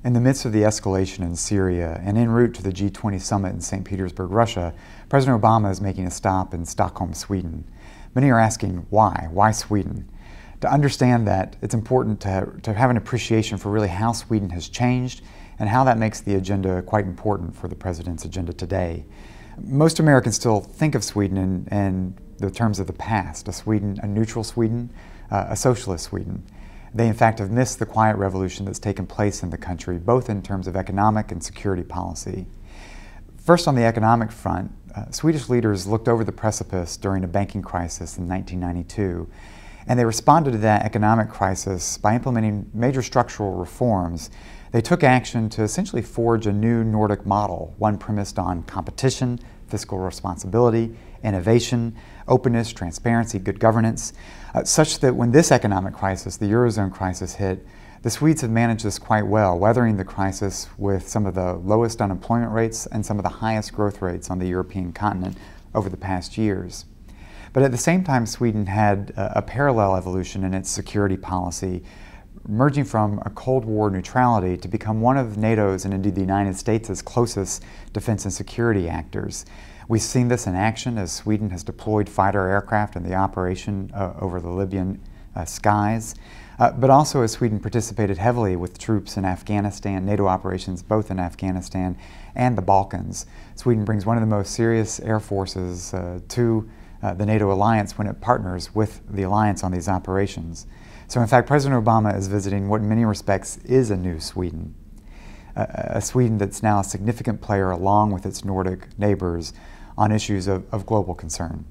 In the midst of the escalation in Syria and en route to the G20 summit in St. Petersburg, Russia, President Obama is making a stop in Stockholm, Sweden. Many are asking why? Why Sweden? To understand that, it's important to have an appreciation for really how Sweden has changed and how that makes the agenda quite important for the President's agenda today. Most Americans still think of Sweden in the terms of the past, a neutral Sweden, a socialist Sweden. They, in fact, have missed the quiet revolution that's taken place in the country, both in terms of economic and security policy. First, on the economic front, Swedish leaders looked over the precipice during a banking crisis in 1992, and they responded to that economic crisis by implementing major structural reforms. They took action to essentially forge a new Nordic model, one premised on competition, fiscal responsibility, innovation, openness, transparency, good governance, such that when this economic crisis, the Eurozone crisis, hit, the Swedes have managed this quite well, weathering the crisis with some of the lowest unemployment rates and some of the highest growth rates on the European continent over the past years. But at the same time, Sweden had a parallel evolution in its security policy, merging from a Cold War neutrality to become one of NATO's and indeed the United States' closest defense and security actors. We've seen this in action as Sweden has deployed fighter aircraft in the operation over the Libyan skies, but also as Sweden participated heavily with troops in Afghanistan, NATO operations both in Afghanistan and the Balkans. Sweden brings one of the most serious air forces to the NATO alliance when it partners with the alliance on these operations. So in fact, President Obama is visiting what in many respects is a new Sweden, a Sweden that's now a significant player along with its Nordic neighbors on issues of global concern.